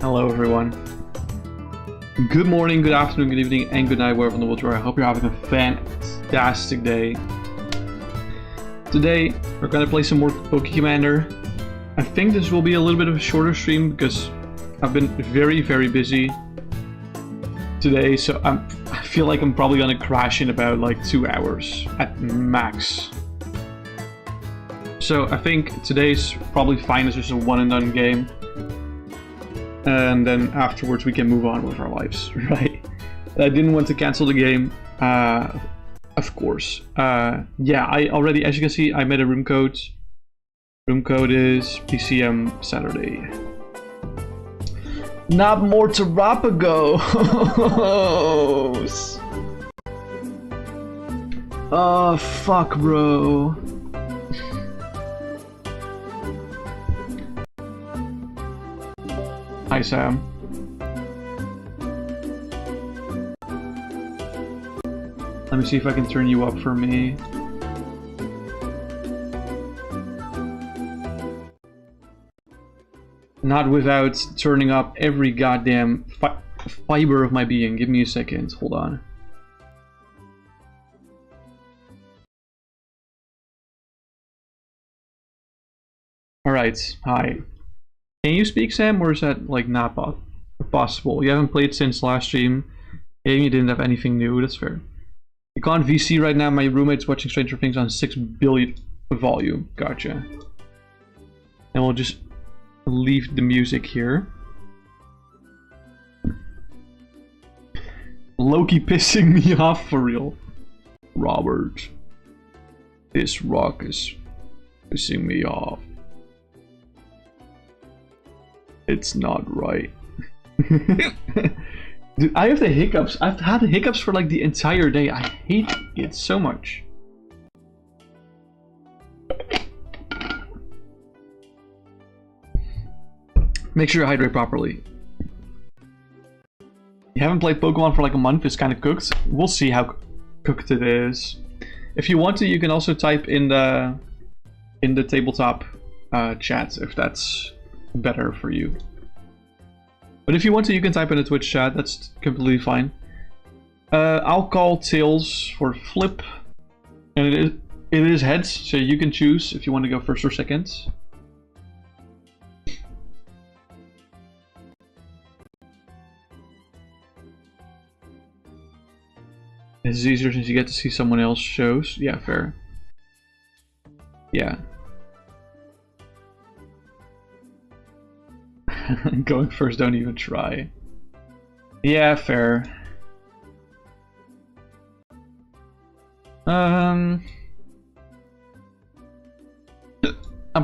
Hello everyone. Good morning, good afternoon, good evening, and good night wherever in the world you are. I hope you're having a fantastic day. Today, we're gonna play some more Poké-Commander. I think this will be a little bit of a shorter stream because I've been very, very busy today, so I feel like I'm probably gonna crash in about like 2 hours at max. So I think today's probably fine as just a one and done game. And then afterwards we can move on with our lives, right? I didn't want to cancel the game, of course. Yeah, I already, as you can see, I made a room code. Room code is PCM Saturday. Not more Terapagos! Oh, fuck, bro. Hi, Sam. Let me see if I can turn you up for me. Not without turning up every goddamn fiber of my being. Give me a second. Hold on. Alright. Hi. Can you speak, Sam, or is that like not possible? You haven't played since last stream, and you didn't have anything new. That's fair. You can't VC right now. My roommate's watching Stranger Things on 6 billion volume. Gotcha. And we'll just leave the music here. Loki pissing me off for real. Robert, this rock is pissing me off. It's not right. Dude, I have the hiccups. I've had the hiccups for like the entire day. I hate it so much. Make sure you hydrate properly. You haven't played Pokemon for like a month. It's kind of cooked. We'll see how cooked it is. If you want to, you can also type in the tabletop chat if that's better for you. But if you want to, you can type in the Twitch chat. That's completely fine. I'll call tails for flip, and it is heads, so you can choose if you want to go first or second. It's easier since you get to see someone else shows. Yeah, fair. Yeah. Going first, don't even try. Yeah, fair. I'm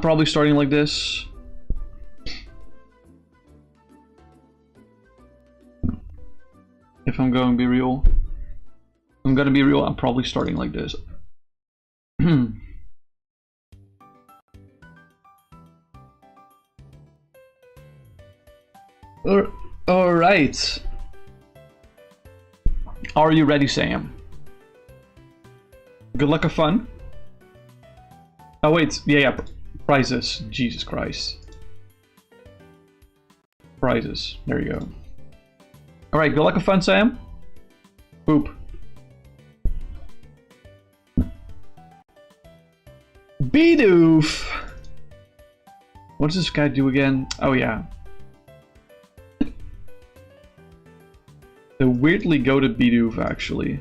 probably starting like this. If I'm going to be real. I'm gonna be real, I'm probably starting like this. Alright. Are you ready, Sam? Good luck, have fun. Oh wait, yeah, prizes. Jesus Christ. Prizes, there you go. Alright, good luck, have fun, Sam. Boop. Bidoof! What does this guy do again? Oh yeah. The weirdly goated Bidoof, actually.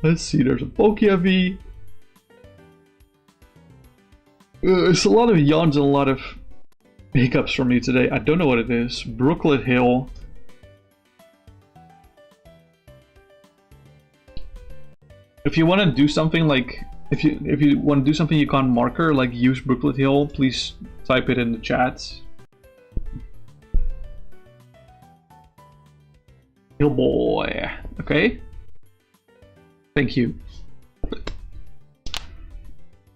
Let's see, there's a Poké-V. It's a lot of yawns and a lot of hiccups for me today. I don't know what it is. Brooklet Hill. If you want to do something like, if you want to do something you can't marker, like use Brooklet Hill, please type it in the chat. Hill boy, okay? Thank you.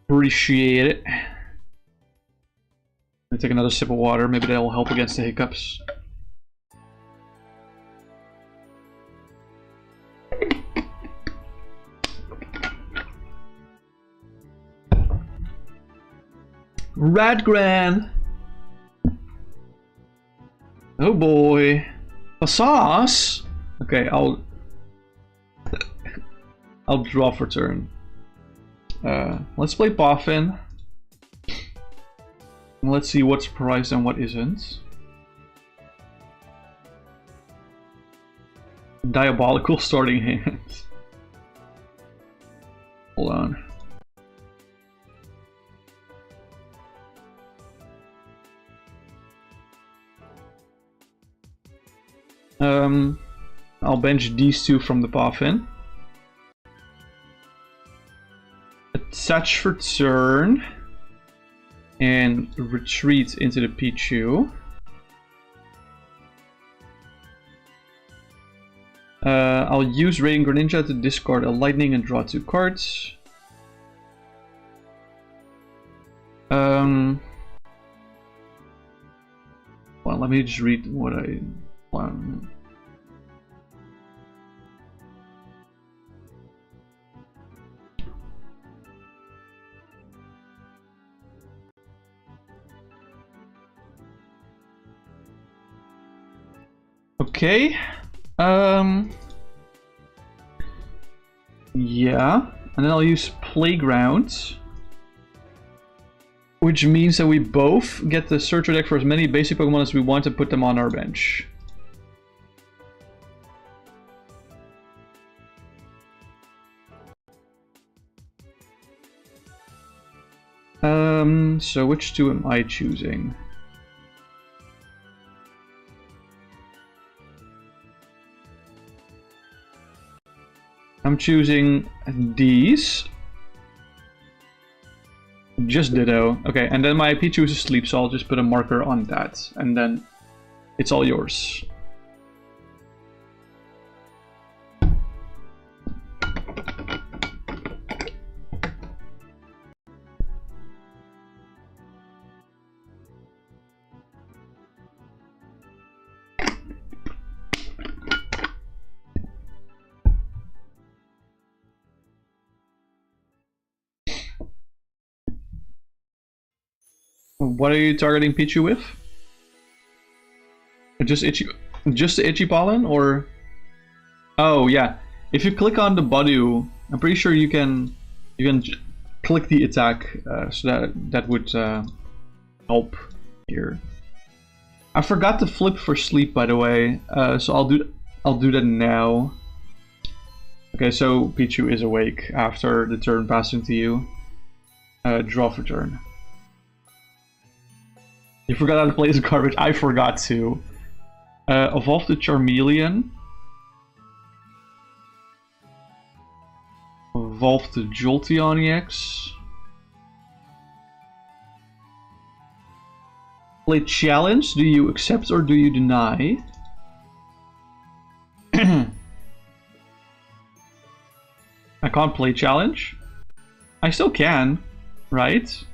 Appreciate it. Let me take another sip of water. Maybe that will help against the hiccups. Radgran! Oh boy. Passas? Okay, I'll draw for turn. Let's play Poffin. Let's see what's prized and what isn't. Diabolical starting hand. Hold on. I'll bench these two from the Poffin. Attach for turn. And retreat into the Pichu. I'll use Radiant Greninja to discard a Lightning and draw 2 cards. Well, let me just read what I want. Okay. Yeah, and then I'll use Playground, which means that we both get the searcher deck for as many basic Pokemon as we want to put them on our bench. So which two am I choosing? I'm choosing these. Just Ditto. Okay, and then my Pichu is asleep, so I'll just put a marker on that. And then it's all yours. What are you targeting Pichu with? Just the itchy pollen, or? Oh yeah, if you click on the Badu, I'm pretty sure you can click the attack, so that would help here. I forgot to flip for sleep, by the way, so I'll do that now. Okay, so Pichu is awake after the turn passing to you. Draw for turn. You forgot how to play as garbage. I forgot to. Evolve the Charmeleon. Evolve the Jolteon EX. Play challenge. Do you accept or do you deny? I can't play challenge. I still can, right?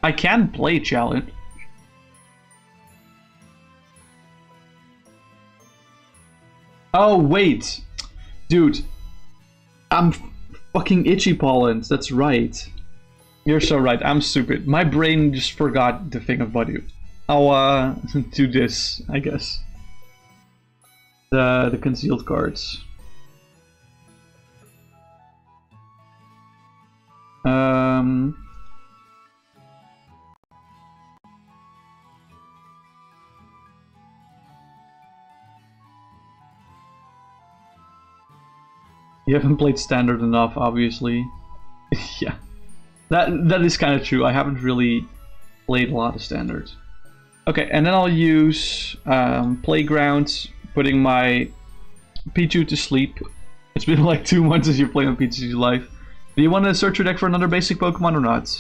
I can play challenge. Oh wait, dude, I'm fucking itchy pollens. That's right. You're so right. I'm stupid. My brain just forgot the thing of Badu. I'll do this, I guess. The concealed cards. You haven't played standard enough, obviously. Yeah, that is kind of true. I haven't really played a lot of standard. Okay, and then I'll use Playground, putting my Pichu to sleep. It's been like 2 months since you played on Pichu's life. Do you want to search your deck for another basic Pokemon or not?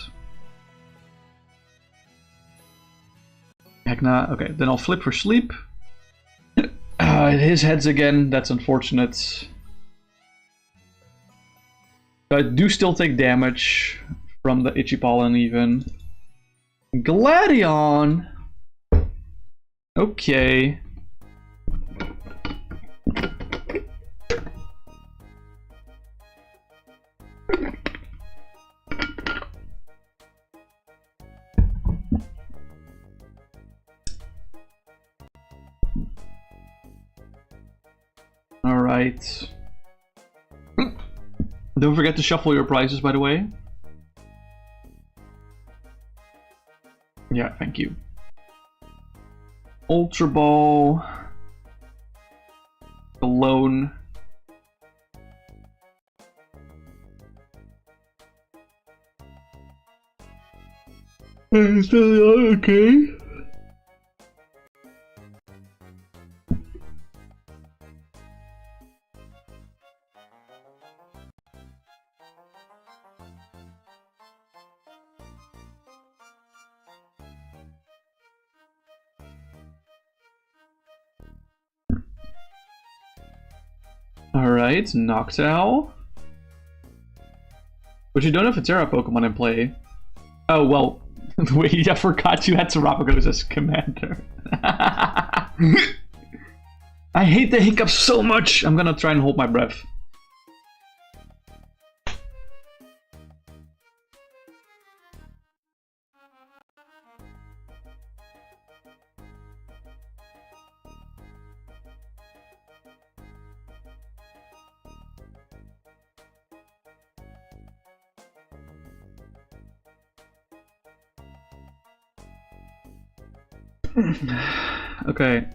Heck nah. Okay, then I'll flip for sleep. His heads again. That's unfortunate. I do still take damage from the itchy pollen even. Gladion! Okay. Alright. Don't forget to shuffle your prizes, by the way. Yeah, thank you. Ultra Ball. Alone. Okay. Alright, Noctowl. But you don't have a Terra Pokemon in play. Oh, well. Wait, I forgot you had Terapagos as commander. I hate the hiccups so much! I'm gonna try and hold my breath. Okay.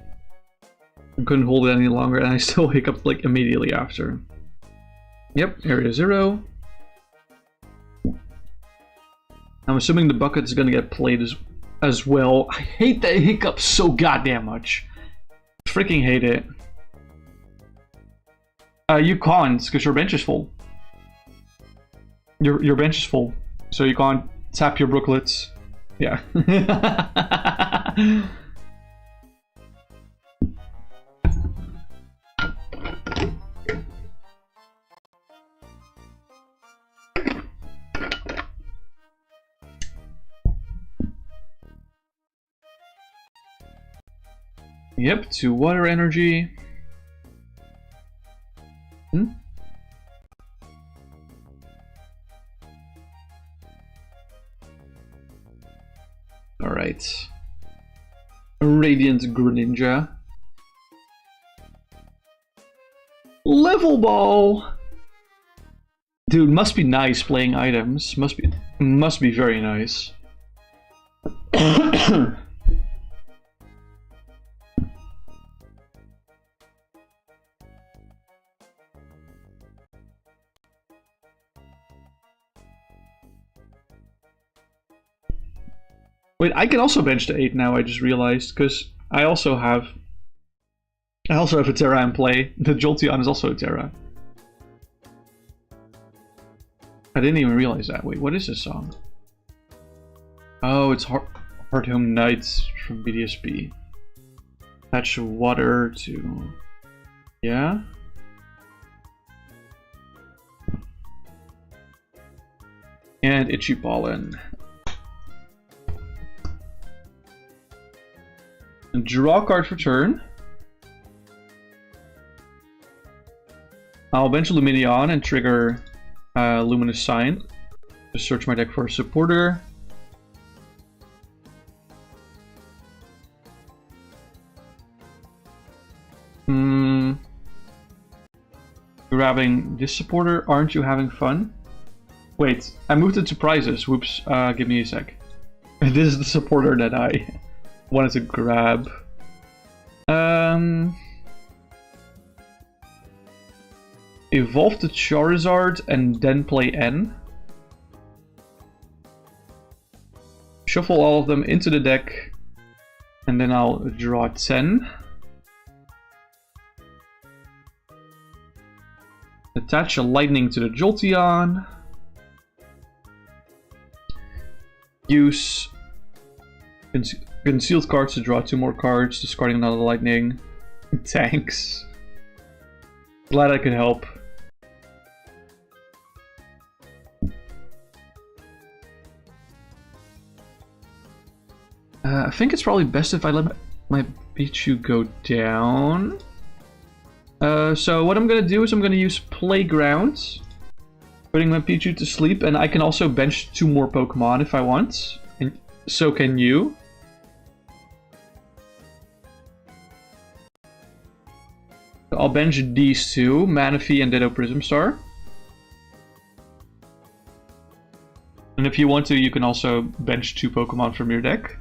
I couldn't hold it any longer and I still hiccuped like immediately after. Yep, area 0. I'm assuming the bucket is gonna get played as well. I hate that hiccup so goddamn much. Freaking hate it. You can't, because your bench is full. Your bench is full, so you can't tap your brooklets. Yeah. Yep, 2 water energy. Alright. Radiant Greninja. Level Ball! Dude, must be nice playing items. Must be very nice. Wait, I can also bench to 8 now, I just realized, because I also have a Terra in play. The Jolteon is also a Terra. I didn't even realize that. Wait, what is this song? Oh, it's Hard Home Nights from BDSP. Patch water to... Yeah? And Itchy Pollen. Draw a card for turn. I'll bench Lumineon and trigger Luminous Sign. Just search my deck for a supporter. Grabbing this supporter. Aren't you having fun? Wait, I moved it to prizes. Whoops. Give me a sec. This is the supporter that I wanted to grab. Evolve the Charizard and then play N. Shuffle all of them into the deck, and then I'll draw 10. Attach a lightning to the Jolteon. Use concealed cards to draw 2 more cards, discarding another lightning. Thanks. Glad I could help. I think it's probably best if I let my Pichu go down. So what I'm gonna do is I'm gonna use Playground, putting my Pichu to sleep, and I can also bench 2 more Pokemon if I want, and so can you. I'll bench these two, Manaphy and Ditto Prism Star. And if you want to, you can also bench 2 Pokemon from your deck.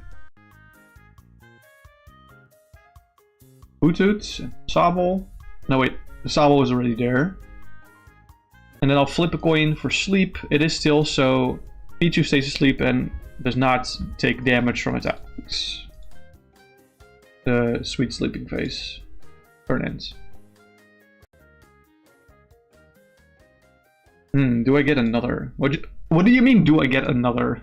Hoothoot, Sobble. No wait, the Sobble was already there. And then I'll flip a coin for sleep. It is still, so Pichu stays asleep and does not take damage from attacks. The sweet sleeping phase. Turn ends. Do I get another? What do you mean, do I get another?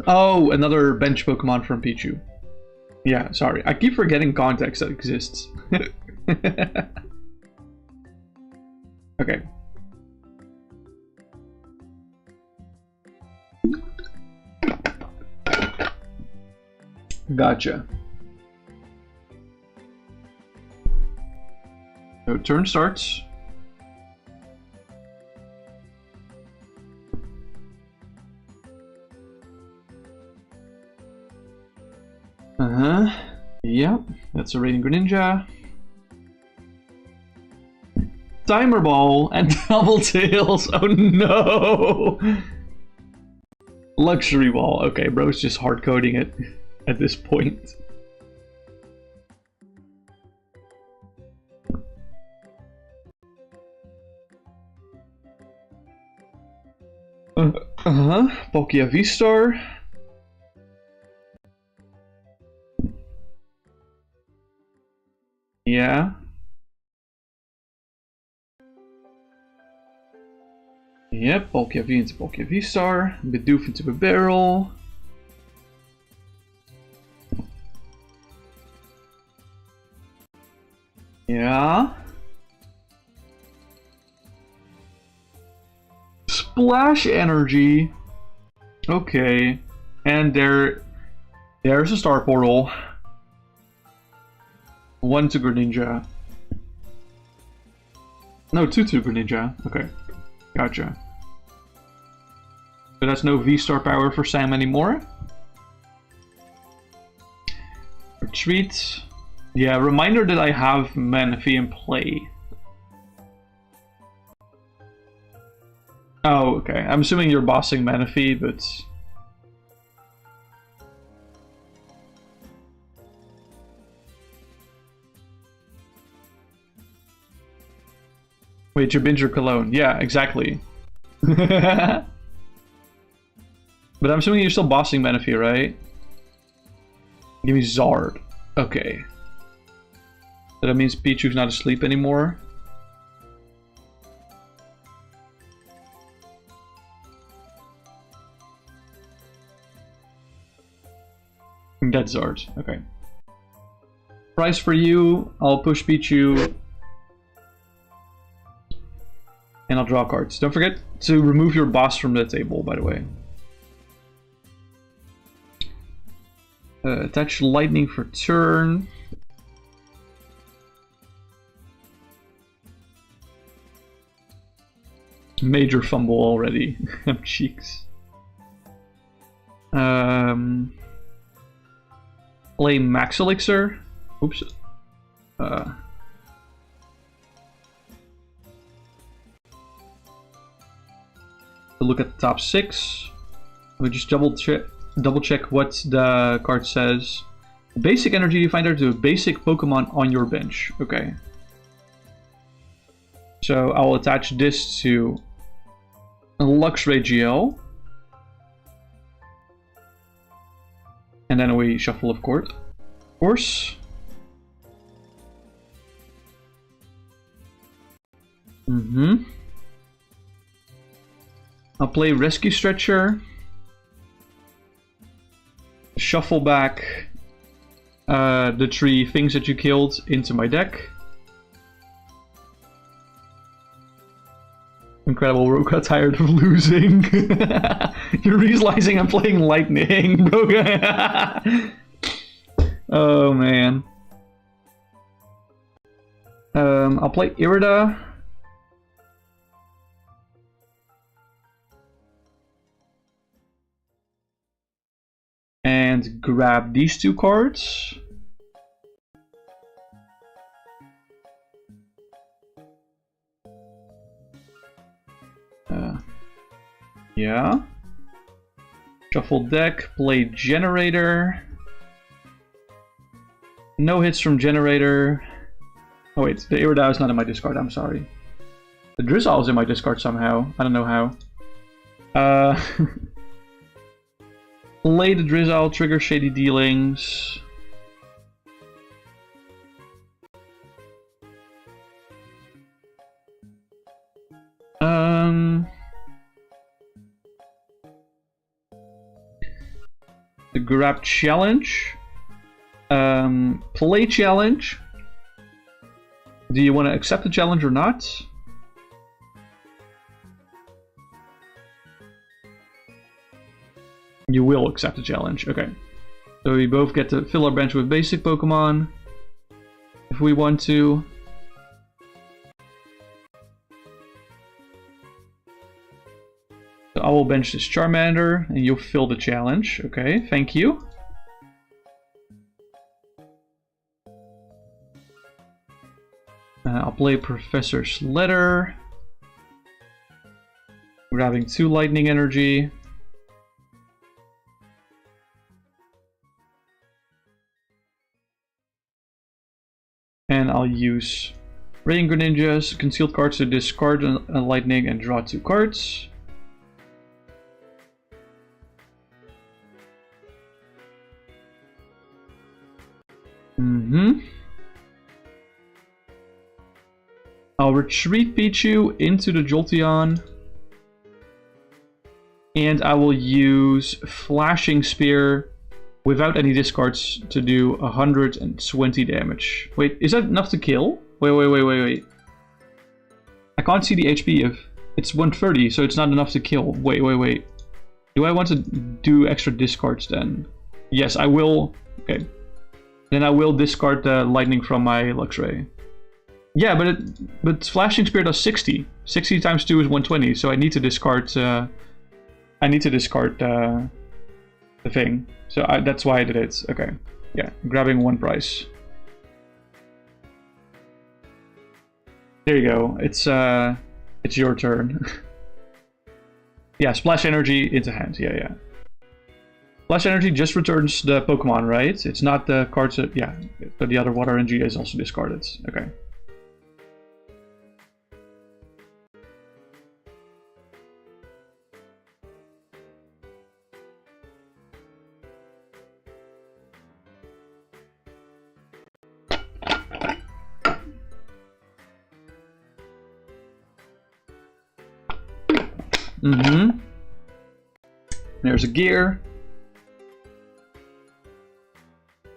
Oh, another bench Pokemon from Pichu. Yeah, sorry. I keep forgetting context that exists. Okay. Gotcha. So turn starts. Yep, that's a Radiant Greninja. Timer Ball and Double Tails. Oh no! Luxury Ball. Okay, bro's just hard coding it at this point. Poké V-Star. Yeah. Yep, Poké V into Poké V-Star. Bidoof into a barrel. Yeah. Splash Energy. Okay. And there's a Star Portal. 1 to Greninja. No, 2 to Greninja. Okay. Gotcha. So that's no V-Star power for Sam anymore. Retreat. Yeah, reminder that I have Manaphy in play. Oh, okay. I'm assuming you're bossing Manaphy, but... Wait, you binge your cologne. Yeah, exactly. But I'm assuming you're still bossing Manaphy, right? Give me Zard. Okay. So that means Pichu's not asleep anymore. That's Zard. Okay. Price for you. I'll push Pichu. And I'll draw cards. Don't forget to remove your boss from the table, by the way. Attach lightning for turn. Major fumble already. Cheeks. Play Max Elixir. Oops. Look at the top 6. We just double check what the card says. Basic energy you find out to a basic Pokemon on your bench. Okay. So I'll attach this to Luxray GL. And then we shuffle, of course. I'll play Rescue Stretcher. Shuffle back the 3 things that you killed into my deck. Incredible, Ro got tired of losing. You're realizing I'm playing Lightning, bro. Oh man. I'll play Irida. and grab these two cards. Yeah. Shuffle deck, play Generator. No hits from Generator. Oh wait, the Iridao is not in my discard, I'm sorry. The Drizzile is in my discard somehow. I don't know how. Play the Drizzile, trigger Shady Dealings. The grab challenge. Play challenge. Do you want to accept the challenge or not? You will accept the challenge, okay. So we both get to fill our bench with basic Pokemon. If we want to. So I will bench this Charmander, and you'll fill the challenge. Okay, thank you. I'll play Professor's Letter. Grabbing 2 Lightning Energy. And I'll use Radiant Greninja's concealed cards to discard a Lightning and draw 2 cards. I'll retreat Pichu into the Jolteon. And I will use Flashing Spear without any discards to do 120 damage. Wait, is that enough to kill? Wait. I can't see the HP if it's 130, so it's not enough to kill. Wait. Do I want to do extra discards then? Yes, I will. Okay. Then I will discard the lightning from my Luxray. Yeah, but Flashing Spear does 60. 60 times 2 is 120, so I need to discard the thing. So that's why I did it. Okay. Yeah, grabbing 1 price. There you go. It's your turn. Yeah, Splash Energy into hand. Yeah. Splash Energy just returns the Pokemon, right? It's not the cards that... Yeah, but the other Water Energy is also discarded. Okay. There's a gear.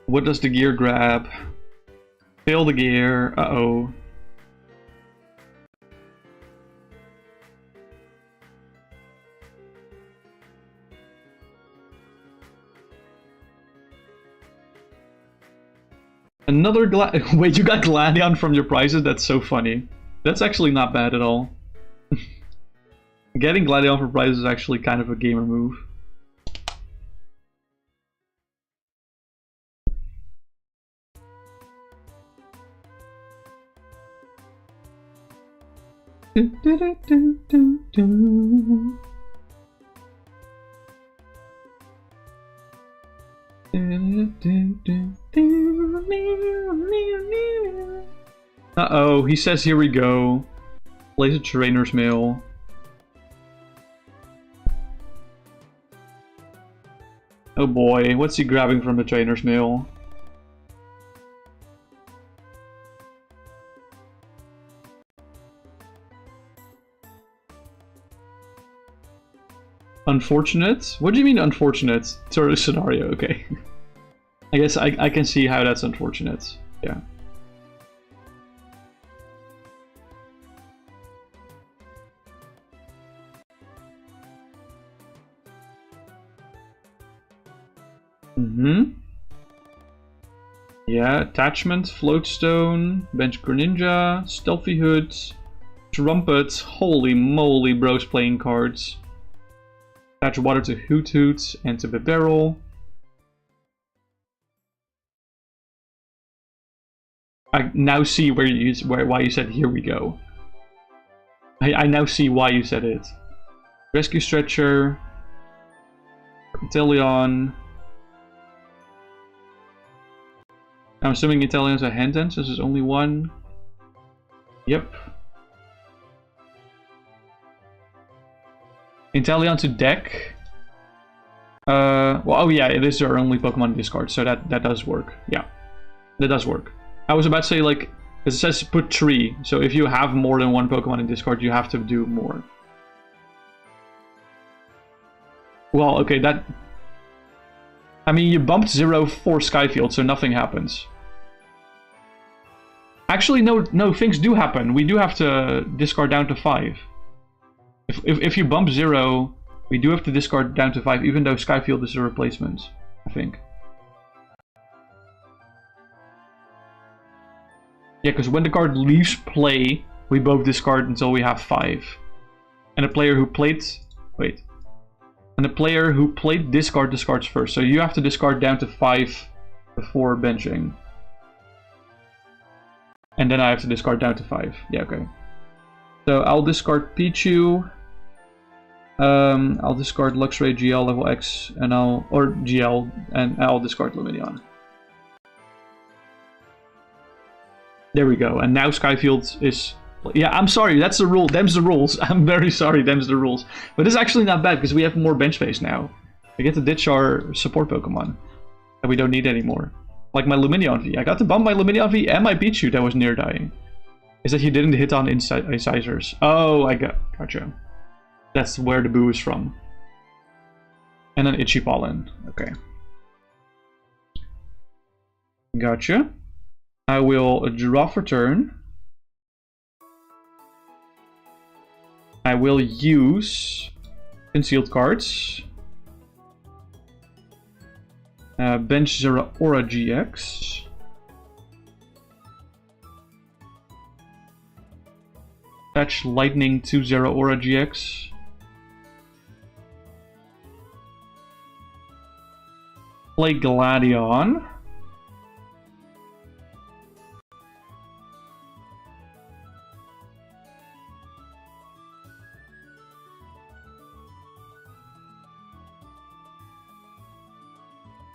What does the gear grab? Fill the gear. Uh-oh. Another Wait, you got Gladion from your prizes? That's so funny. That's actually not bad at all. Getting Gladion for prizes is actually kind of a gamer move. Uh-oh, he says here we go. Plays a Trainer's Mail. Oh boy, what's he grabbing from the Trainer's Mail? Unfortunate? What do you mean unfortunate? Sort of scenario, okay. I guess I can see how that's unfortunate. Yeah. Yeah, Attachment, Floatstone, Bench Greninja, Stealthy Hood, Trumpet. Holy moly, bro's playing cards. Attach Water to Hoot Hoot and to Bibarel. I now see why you said here we go. I now see why you said it. Rescue Stretcher. Inteleon. I'm assuming Inteleon's a hand dance, so there's only one. Yep. Inteleon to deck. Well, oh yeah, it is their only Pokemon discard, so that does work. Yeah, that does work. I was about to say, like, it says put 3, so if you have more than one Pokemon in discard, you have to do more. Well, okay, that... I mean, you bumped 0 for Skyfield, so nothing happens. Actually, no, things do happen. We do have to discard down to 5. If you bump 0, we do have to discard down to 5, even though Skyfield is a replacement, I think. Yeah, because when the card leaves play, we both discard until we have 5. And the player who played... Wait. And the player who played discard discards first. So you have to discard down to 5 before benching. And then I have to discard down to 5. Yeah, okay. So I'll discard Pichu. I'll discard Luxray GL LV.X and or GL, and I'll discard Lumineon. There we go. And now Skyfield is... Yeah, I'm sorry, that's the rule. Them's the rules. I'm very sorry, them's the rules. But it's actually not bad because we have more bench space now. We get to ditch our support Pokemon that we don't need anymore. Like my Lumineon V. I got to bump my Lumineon V and my Pichu that was near dying. Is that you didn't hit on incisors. Oh, gotcha. That's where the boo is from. And an Itchy Pollen. Okay. Gotcha. I will draw for turn. I will use concealed cards. Bench Zeraora-GX. Fetch Lightning to Zeraora-GX. Play Gladion.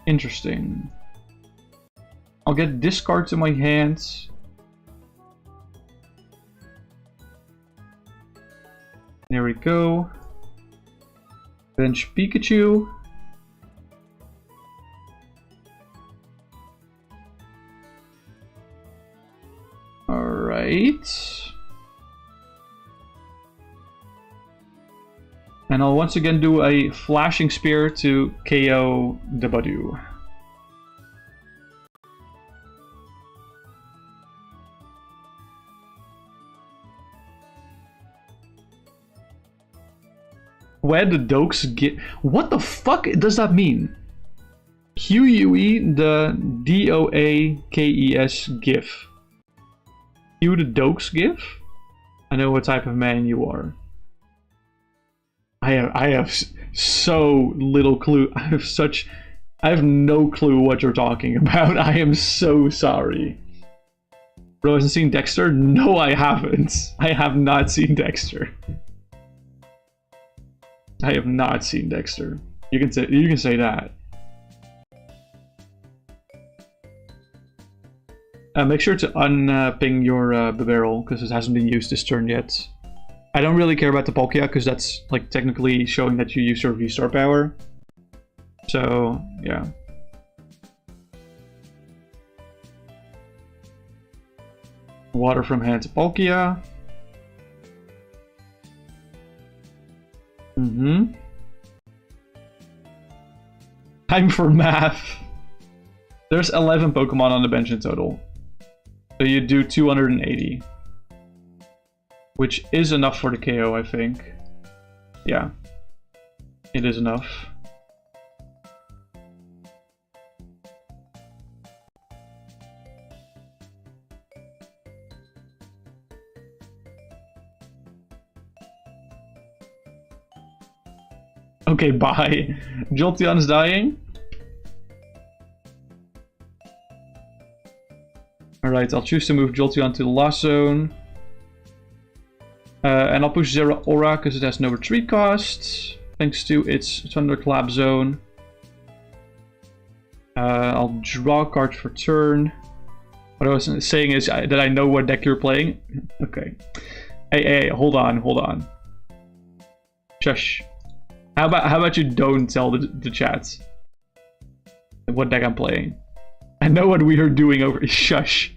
Interesting. I'll get this card to my hands. There we go. Bench Pikachu. Alright. And I'll once again do a Flashing Spear to KO the Badoo. Where the dokes get... What the fuck does that mean? QUE the DOAKES GIF. Q the dokes GIF? I know what type of man you are. I have so little clue. I have no clue what you're talking about. I am so sorry. Bro, hasn't seen Dexter? No, I haven't. I have not seen Dexter. I have not seen Dexter. You can say that. Make sure to unping your Bibarel because it hasn't been used this turn yet. I don't really care about the Palkia because that's like technically showing that you use your V-Star power. So yeah. Water from hand to Palkia. Time for math. There's 11 Pokemon on the bench in total. So you do 280. Which is enough for the KO, I think. Yeah. It is enough. Okay, bye. Jolteon's dying. Alright, I'll choose to move Jolteon to the last zone. And I'll push Zeraora because it has no retreat cost, thanks to its Thunderclap zone. I'll draw a card for turn. What I was saying is that I know what deck you're playing. Okay. Hey, hold on. Shush. How about you don't tell the chat what deck I'm playing? I know what we are doing over. Shush.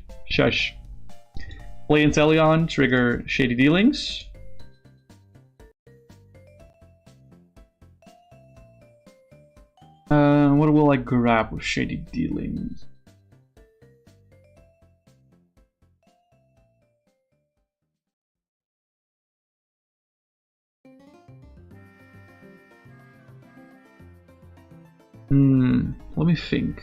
Play Inteleon, trigger Shady Dealings. What will I grab with Shady Dealings? Let me think.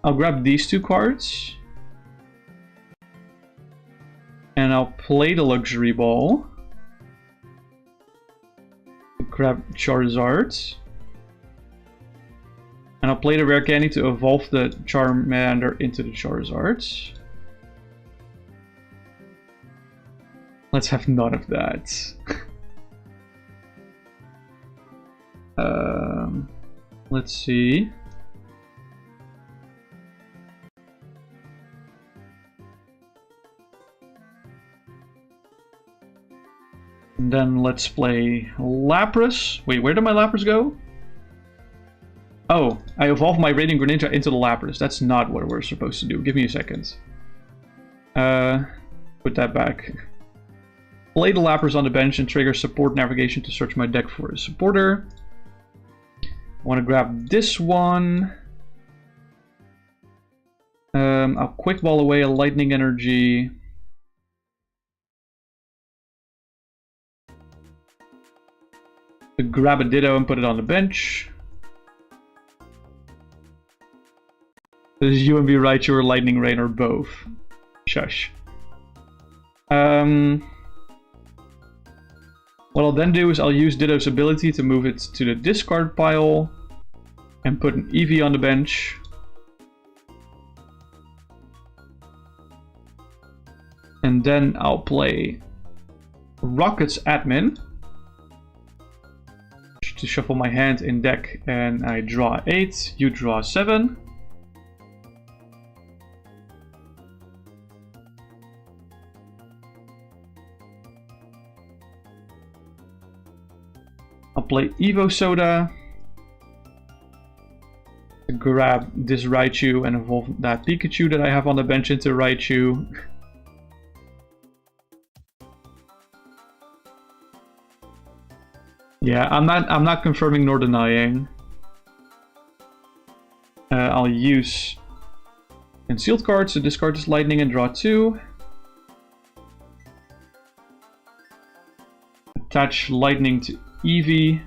I'll grab these two cards. And I'll play the Luxury Ball. Grab Charizard. And I'll play the Rare Candy to evolve the Charmander into the Charizard. Let's have none of that. Let's see. And then let's play Lapras. Wait, where did my Lapras go? Oh, I evolved my Radiant Greninja into the Lapras. That's not what we're supposed to do. Give me a second. Put that back. Play the Lapras on the bench and trigger support navigation to search my deck for a supporter. I want to grab this one. I'll quick ball away a Lightning Energy. Grab a Ditto and put it on the bench. This is UNB, Raichu, or Lightning Rain, or both. Shush. What I'll then do is I'll use Ditto's ability to move it to the discard pile and put an Eevee on the bench. And then I'll play Rocket's Admin to shuffle my hand in deck, and I draw 8, you draw 7. I'll play Evo Soda, grab this Raichu and evolve that Pikachu that I have on the bench into Raichu. Yeah, I'm not confirming nor denying. I'll use concealed cards to discard this Lightning and draw 2. Attach Lightning to Eevee.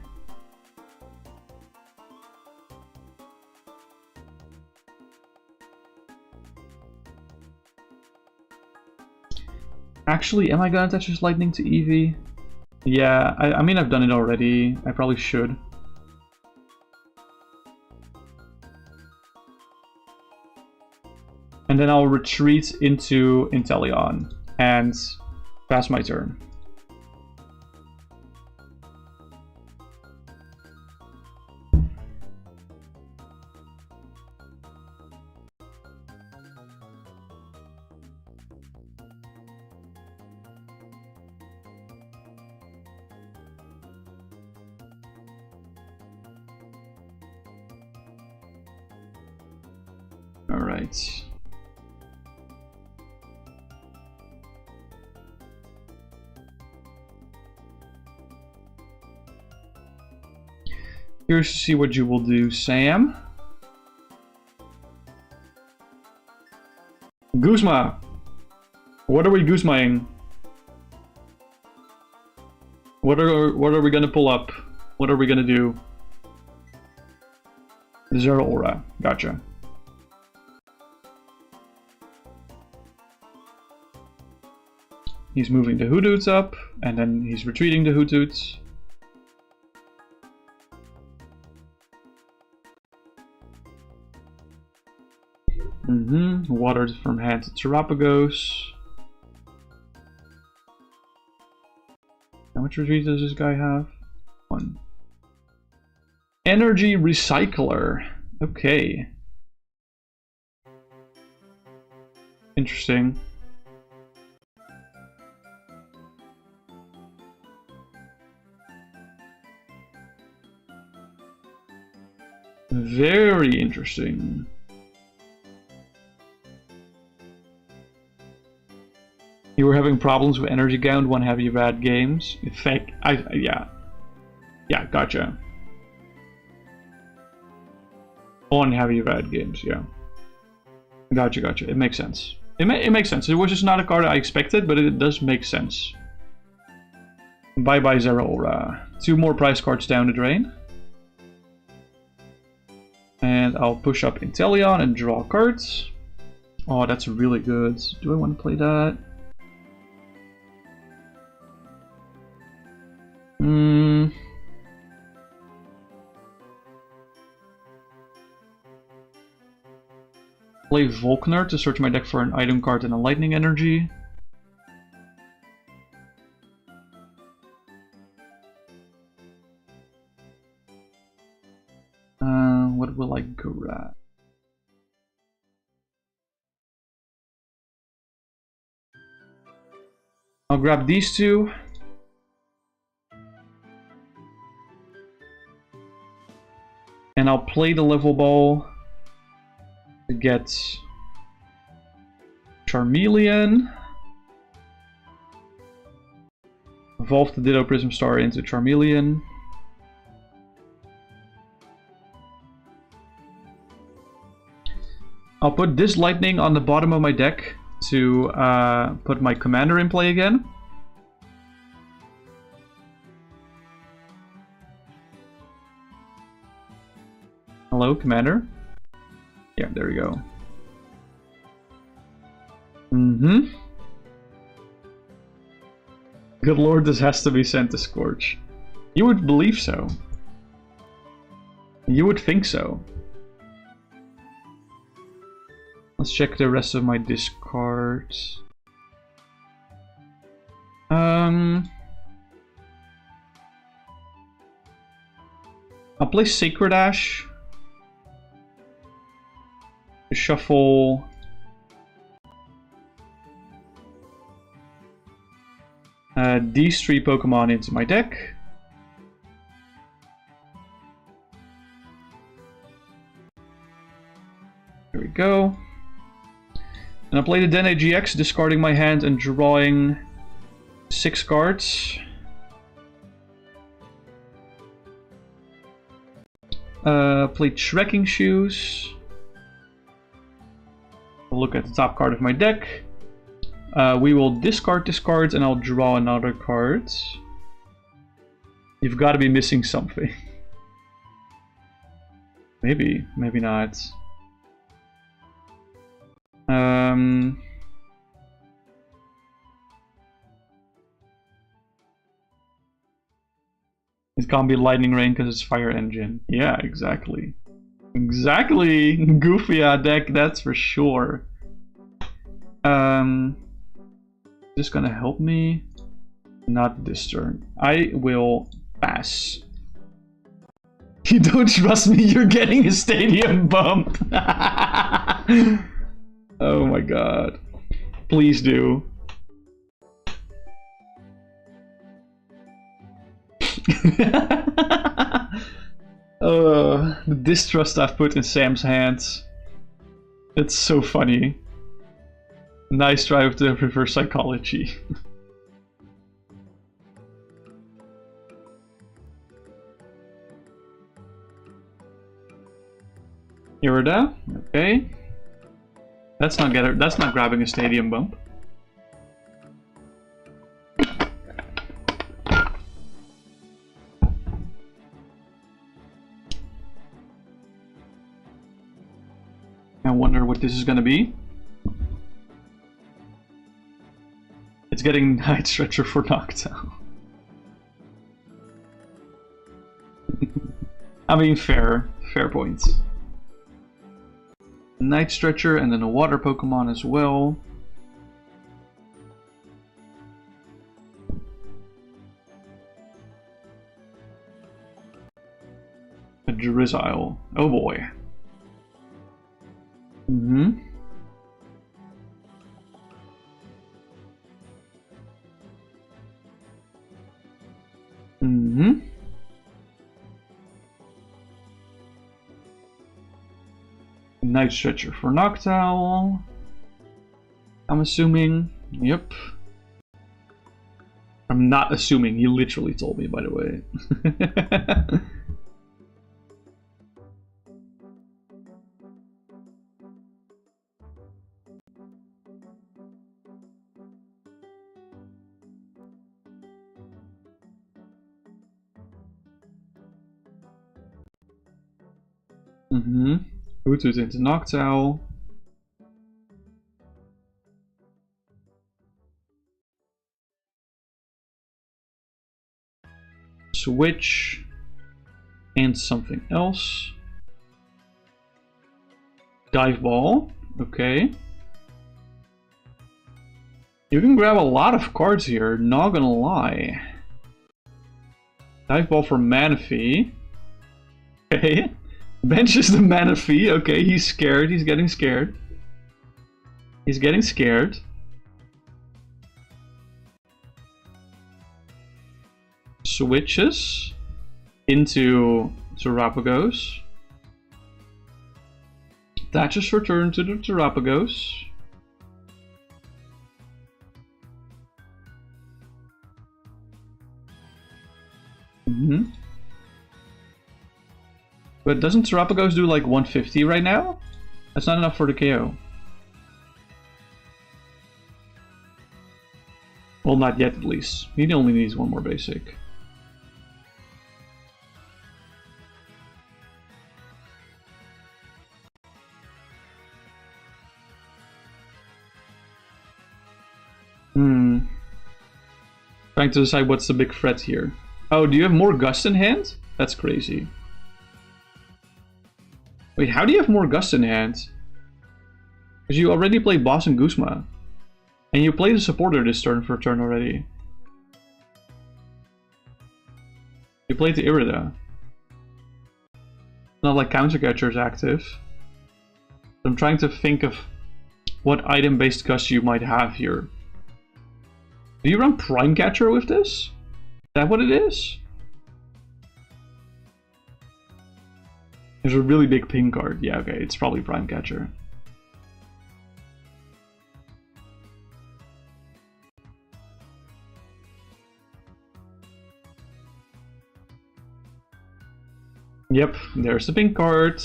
Actually, am I gonna attach this Lightning to Eevee? Yeah, I mean, I've done it already. I probably should. And then I'll retreat into Inteleon and pass my turn. Alright. Curious to see what you will do, Sam. Guzma! What are we Guzmaing? What are we gonna pull up? What are we gonna do? Zeraora. Gotcha. He's moving the Hootoots up, and then he's retreating the Hootoots. Watered from hand to Terapagos. How much retreat does this guy have? 1. Energy Recycler. Okay. Interesting. Very interesting. You were having problems with Energy Gaunt when have you had games? In fact, yeah, gotcha. On have you had games, yeah. Gotcha. It makes sense. It makes sense. It was just not a card I expected, but it does make sense. Bye bye Zeraora. 2 more prize cards down the drain. And I'll push up Inteleon and draw cards. Oh, that's really good. Do I want to play that? Play Volkner to search my deck for an item card and a lightning energy. What will I grab? I'll grab these 2. And I'll play the level ball to get Charmeleon. Evolve the Ditto Prism Star into Charmeleon. I'll put this lightning on the bottom of my deck to put my commander in play again. Hello, commander. Yeah, there we go. Good lord, this has to be sent to Scorch. You would believe so. You would think so. Let's check the rest of my discards. I'll play Sacred Ash. Shuffle these 3 Pokemon into my deck. There we go. And I'll play the Dedenne-GX, discarding my hand and drawing 6 cards. Play Trekking Shoes. I'll look at the top card of my deck. We will discard this card and I'll draw another card. You've got to be missing something. Maybe, maybe not. It can't be Lightning Rain because it's Fire Engine. Yeah, exactly. Exactly! Goofy deck, that's for sure. Is this gonna help me? Not this turn. I will pass. You don't trust me, you're getting a stadium bump! Oh my god. Please do. The distrust I've put in Sam's hands. It's so funny. Nice try with the reverse psychology. Yorda, okay. That's not grabbing a stadium bump. I wonder what this is gonna be. It's getting Night Stretcher for knockdown. I mean, fair points. Night Stretcher, and then a water Pokemon as well. A Drizzile. Oh boy. Mm-hmm. Mm-hmm. Night Stretcher for Noctowl. I'm assuming. Yep. I'm not assuming. He literally told me, by the way. Mm-hmm. Bluetooth into Noctowl. Switch. And something else. Dive Ball. Okay. You can grab a lot of cards here, not gonna lie. Dive Ball for Manaphy. Okay. Benches the Manaphy. Okay, he's scared. He's getting scared. He's getting scared. Switches into Terapagos. Attaches return to the Terapagos. Mm-hmm. But doesn't Terapagos do like 150 right now? That's not enough for the KO. Well, not yet at least. He only needs one more basic. Trying to decide what's the big threat here. Oh, do you have more Gust in hand? That's crazy. Wait, how do you have more Gust in hand? Because you already played Boss and Guzma. And you played a supporter this turn for a turn already. You played the Irida. Not like Counter Catcher is active. I'm trying to think of what item-based Gust you might have here. Do you run Prime Catcher with this? Is that what it is? There's a really big pink card. Yeah, okay, it's probably Prime Catcher. Yep, there's the pink card.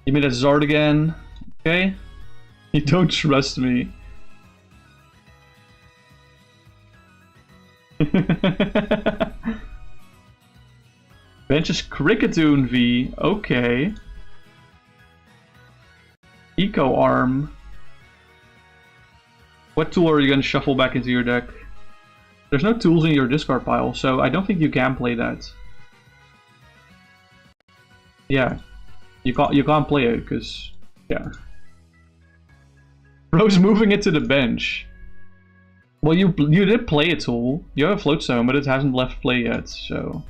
Give me that Zard again. Okay. You don't trust me. Benches Kricketune V. Okay. Eco Arm. What tool are you going to shuffle back into your deck? There's no tools in your discard pile, so I don't think you can play that. Yeah. You can't play it, because... yeah. Bro's moving it to the bench. Well, you did play a tool. You have a Float Stone, but it hasn't left play yet, so...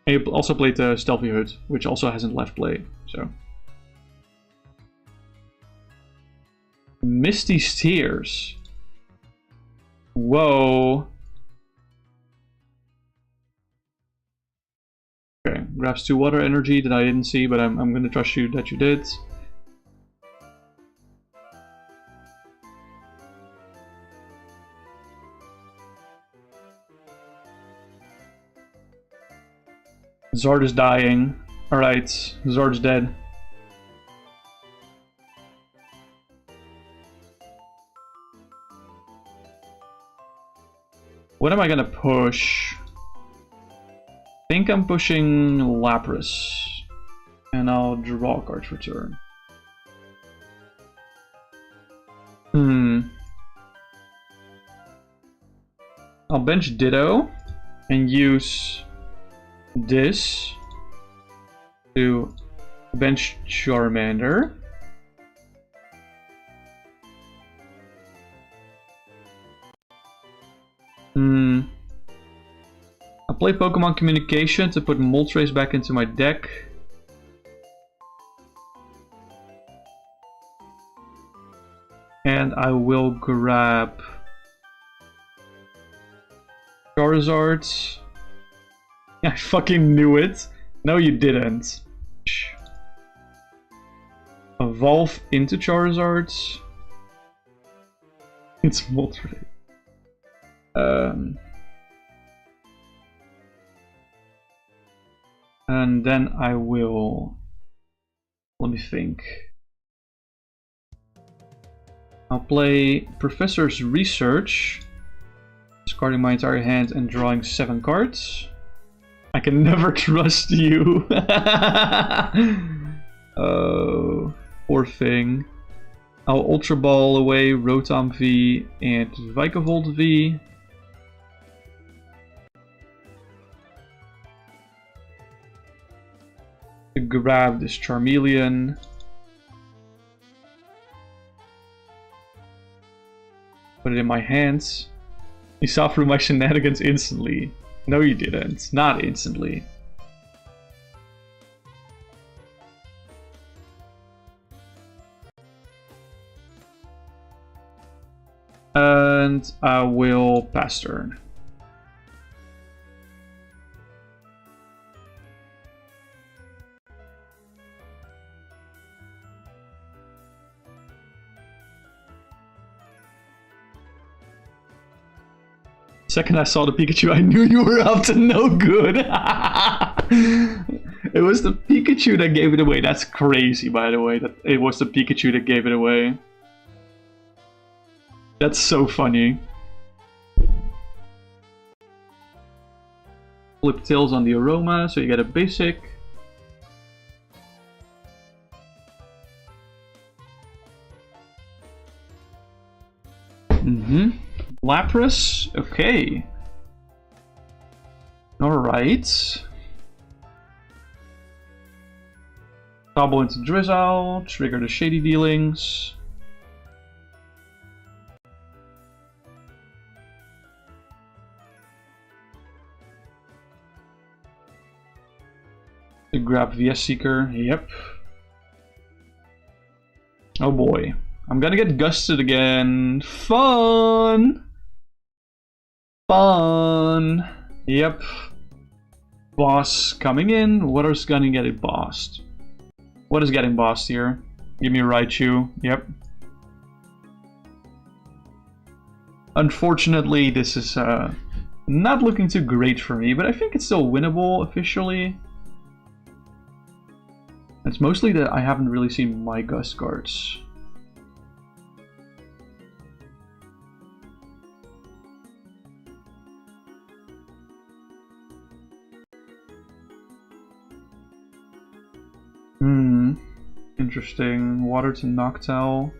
And you also played the Stealthy Hood, which also hasn't left play, so... Misty's Tears. Whoa. Okay, grabs 2 water energy that I didn't see, but I'm gonna trust you that you did. Zard is dying. Alright, Zard's dead. What am I gonna push? I think I'm pushing Lapras. And I'll draw a card for turn. I'll bench Ditto and use this to bench Charmander. I'll play Pokemon Communication to put Moltres back into my deck. And I will grab Charizard. I fucking knew it. No, you didn't. Evolve into Charizard. It's Moltres. And then I will... Let me think. I'll play Professor's Research. Discarding my entire hand and drawing 7 cards. I can never trust you. Oh, poor thing. I'll Ultra Ball away Rotom V and Vikavolt V. To grab this Charmeleon. Put it in my hands. You saw through my shenanigans instantly. No, you didn't. Not instantly. And I will pass turn. Second I saw the Pikachu, I knew you were up to no good. It was the Pikachu that gave it away. That's crazy, by the way. That it was the Pikachu that gave it away. That's so funny. Flip tails on the Aroma, so you get a basic. Lapras, okay. Alright. Sobble into Drizzile, trigger the Shady Dealings. To grab VS Seeker, yep. Oh boy. I'm gonna get gusted again. Fun! Fun! Yep. Boss coming in. What is gonna get it bossed? What is getting bossed here? Give me a Raichu. Yep. Unfortunately, this is not looking too great for me, but I think it's still winnable officially. It's mostly that I haven't really seen my Gust cards. Interesting. Water to Noctowl.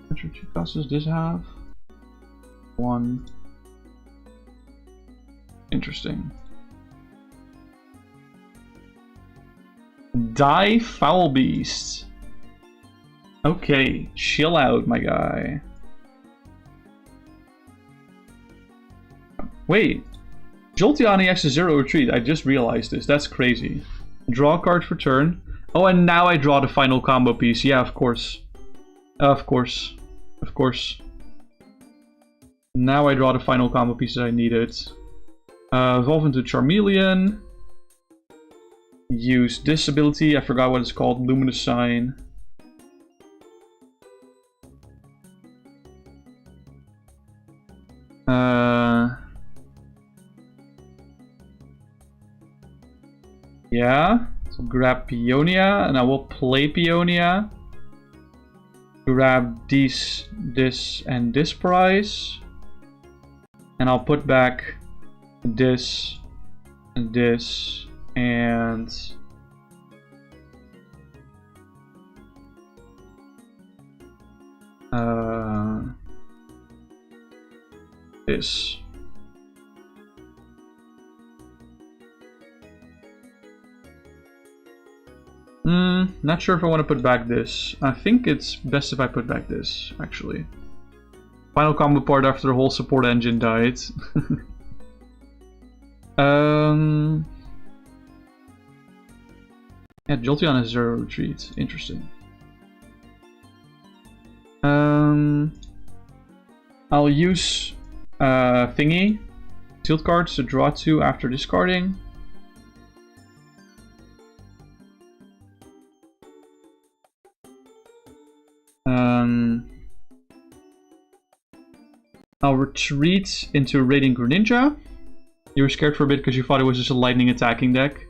How much cost does this have? 1. Interesting. Die Foul Beast. Okay, chill out, my guy. Wait. Jolteon EX is 0 retreat. I just realized this. That's crazy. Draw a card for turn. Oh, and now I draw the final combo piece. Yeah, of course. Of course. Of course. Now I draw the final combo pieces I needed. Evolve into Charmeleon. Use this ability. I forgot what it's called. Luminous Sign. Yeah, so grab Peonia, and I will play Peonia. Grab this, and this prize. And I'll put back this, and this, and... this. Not sure if I want to put back this. I think it's best if I put back this, actually. Final combo part after the whole support engine died. Yeah, Jolteon has 0 retreat. Interesting. I'll use Thingy, sealed cards to draw 2 after discarding. I'll retreat into Radiant Greninja. You were scared for a bit because you thought it was just a lightning attacking deck.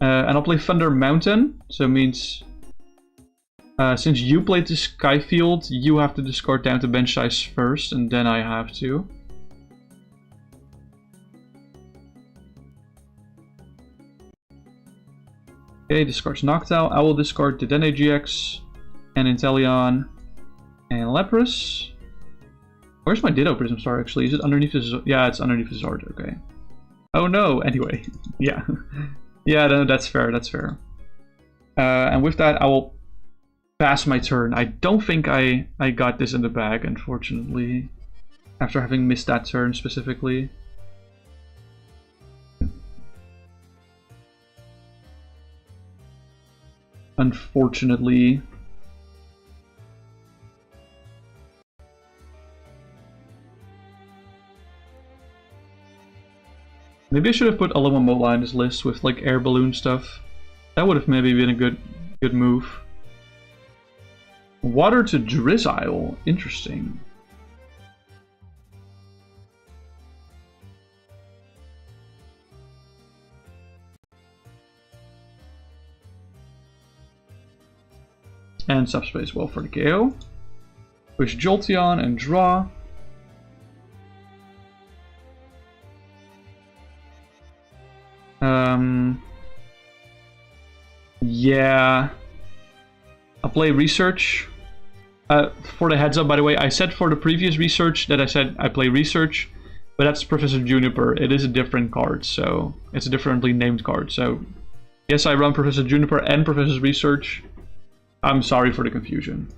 And I'll play Thunder Mountain, so it means since you played the Sky Field, you have to discard down to bench size first, and then I have to. Okay, discards Noctowl. I will discard Dedenne-GX and Inteleon and Lapras. Where's my Ditto Prism Star actually? Is it underneath his... Yeah, it's underneath his art, okay. Oh no, anyway. Yeah. Yeah, no, that's fair, that's fair. And with that, I will pass my turn. I don't think I got this in the bag, unfortunately. After having missed that turn specifically. Unfortunately. Maybe I should have put Alomomola in this list with like air balloon stuff. That would have maybe been a good move. Water to Drizzile. Interesting. And subspace well for the KO. Push Jolteon and draw. Yeah. I'll play Research. For the heads up, by the way, I said for the previous Research that I said I play Research, but that's Professor Juniper. It is a different card, so it's a differently named card. So yes, I run Professor Juniper and Professor Research. I'm sorry for the confusion.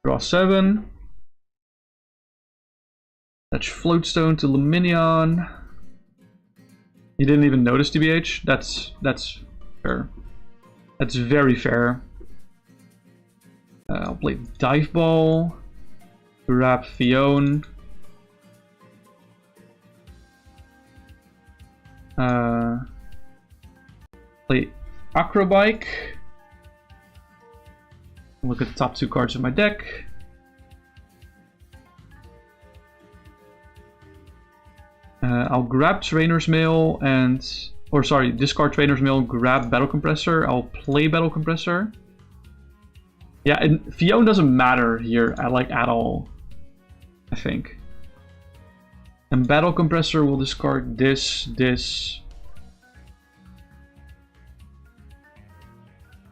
Draw 7. That's Floatstone to Lumineon. You didn't even notice TBH? That's fair. That's very fair. I'll play Dive Ball. Grab Phione. Play Acrobike. Look at the top 2 cards of my deck. I'll grab Trainer's Mail and... Or sorry, discard Trainer's Mail, grab Battle Compressor. I'll play Battle Compressor. Yeah, and Phione doesn't matter here at all, I think. And Battle Compressor will discard this.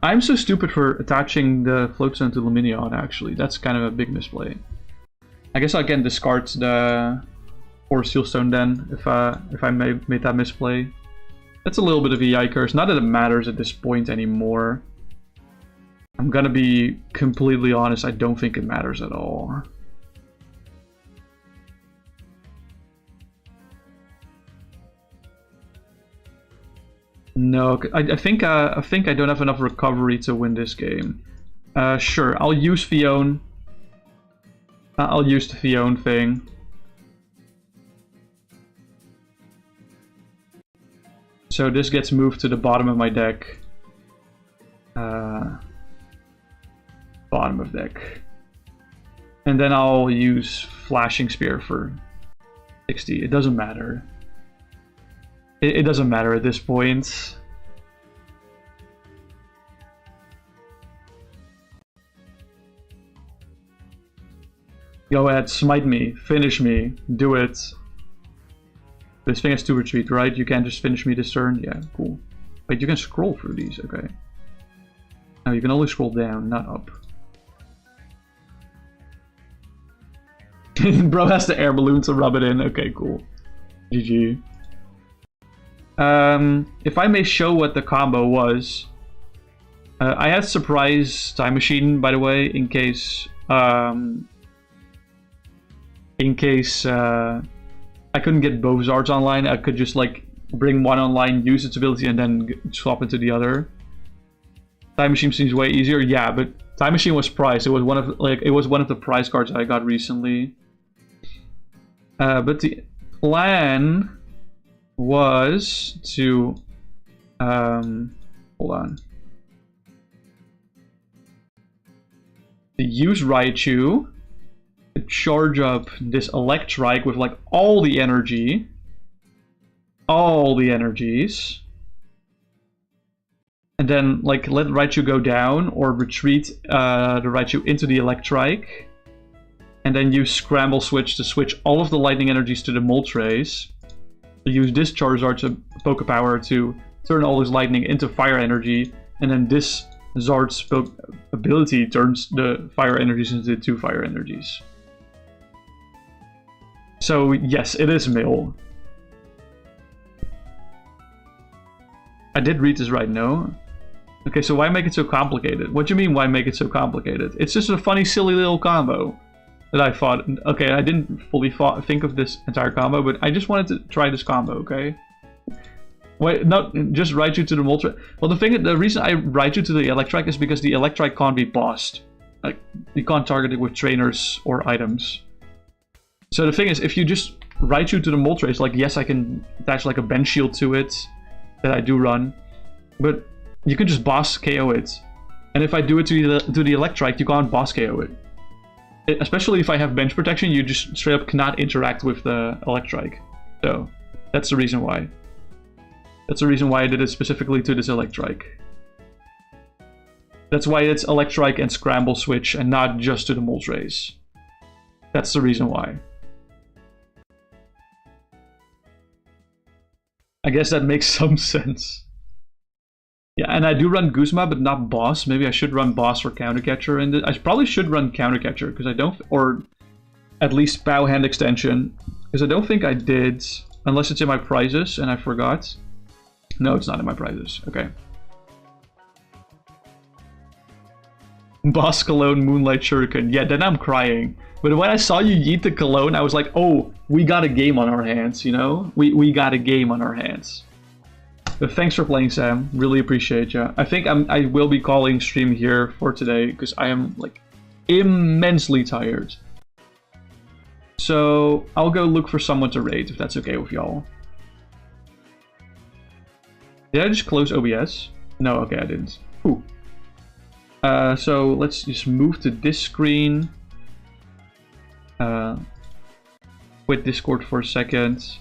I'm so stupid for attaching the Floatstone to Lumineon, actually. That's kind of a big misplay. I guess I can discard the... Or Sealstone then, if I made that misplay. That's a little bit of a yikers. Not that it matters at this point anymore. I'm gonna be completely honest, I don't think it matters at all. No, I think I don't have enough recovery to win this game. Sure, I'll use Phione. I'll use the Phione thing. So this gets moved to the bottom of my deck. Bottom of deck. And then I'll use Flashing Spear for 60. It doesn't matter. It doesn't matter at this point. Go ahead, smite me, finish me, do it. This thing has 2 retreat, right? You can't just finish me this turn? Yeah, cool. Wait, you can scroll through these, okay. No, you can only scroll down, not up. Bro has the air balloon to rub it in. Okay, cool. GG. If I may show what the combo was. I had surprise time machine, by the way, in case I couldn't get both Zards online. I could just like bring one online, use its ability, and then swap into the other. Time machine seems way easier, yeah, but time machine was prize. It was one of the prize cards I got recently. But the plan was to hold on. To use Raichu, to charge up this Electrike with like all the energies, and then like let Raichu go down or retreat the Raichu into the Electrike, and then use Scramble Switch to switch all of the lightning energies to the Moltres. Use this Charizard to Poké Power to turn all his lightning into fire energy, and then this Zard's ability turns the fire energies into 2 fire energies. So yes, it is mill. I did read this right, no? Okay, so why make it so complicated? What do you mean, why make it so complicated? It's just a funny, silly little combo that I thought. Okay, I didn't fully think of this entire combo, but I just wanted to try this combo, okay? Wait, not just Raichu to the Moltres. Well, the reason I Raichu to the Electrike is because the Electrike can't be bossed. Like, you can't target it with trainers or items. So the thing is, if you just Raichu to the Moltres, like, yes, I can attach like a bench shield to it that I do run, but you can just boss KO it. And if I do it to the Electrike, you can't boss KO it. Especially if I have bench protection, you just straight up cannot interact with the Electrike. So that's the reason why. That's the reason why I did it specifically to this Electrike. That's why it's Electrike and Scramble Switch and not just to the Moltres. That's the reason why. I guess that makes some sense. Yeah, and I do run Guzma, but not Boss. Maybe I should run Boss or Countercatcher. And I probably should run Countercatcher, because I don't... Or at least Bow Hand Extension. Because I don't think I did, unless it's in my prizes and I forgot. No, it's not in my prizes. Okay. Boss Cologne, Moonlight Shuriken. Yeah, then I'm crying. But when I saw you yeet the Cologne, I was like, oh, we got a game on our hands, you know? We got a game on our hands. But thanks for playing, Sam. Really appreciate you. I think I will be calling stream here for today, because I am, like, immensely tired. So, I'll go look for someone to raid, if that's okay with y'all. Did I just close OBS? No, okay, I didn't. Ooh. So let's just move to this screen. Quit Discord for a second.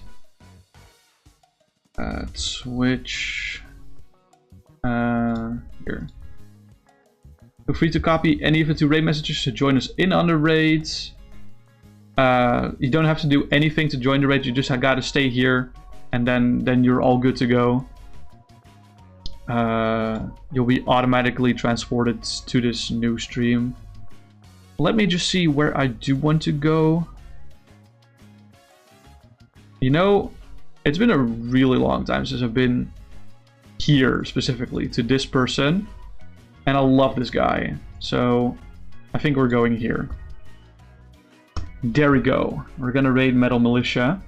Switch. Here. Feel free to copy any of the 2 raid messages to join us in on the raids. You don't have to do anything to join the raid. You just gotta stay here, and then you're all good to go. You'll be automatically transported to this new stream. Let me just see where I do want to go. You know, it's been a really long time since I've been here specifically to this person, and I love this guy, so I think we're going here. There we go. We're gonna raid Metal Militia.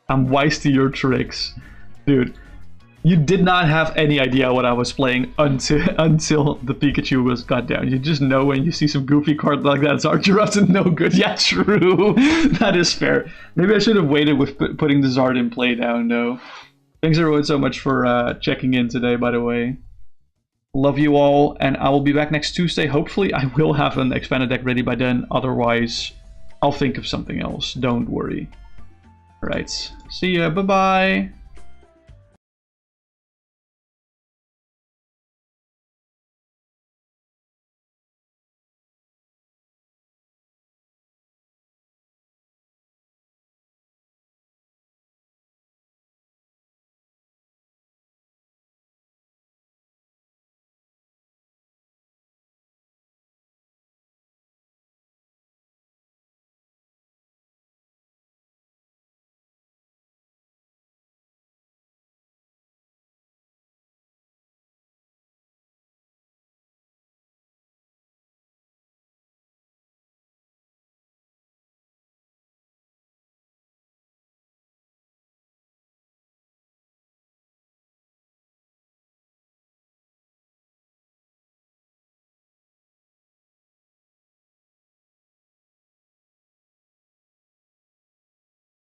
I'm wise to your tricks. Dude, you did not have any idea what I was playing until the Pikachu got down. You just know when you see some goofy card like that, Zard, you're up to no good. Yeah, true. That is fair. Maybe I should have waited with putting the Zard in play down, though. Thanks everyone so much for checking in today, by the way. Love you all, and I will be back next Tuesday. Hopefully I will have an expanded deck ready by then. Otherwise, I'll think of something else. Don't worry. Alright, see ya. Bye-bye.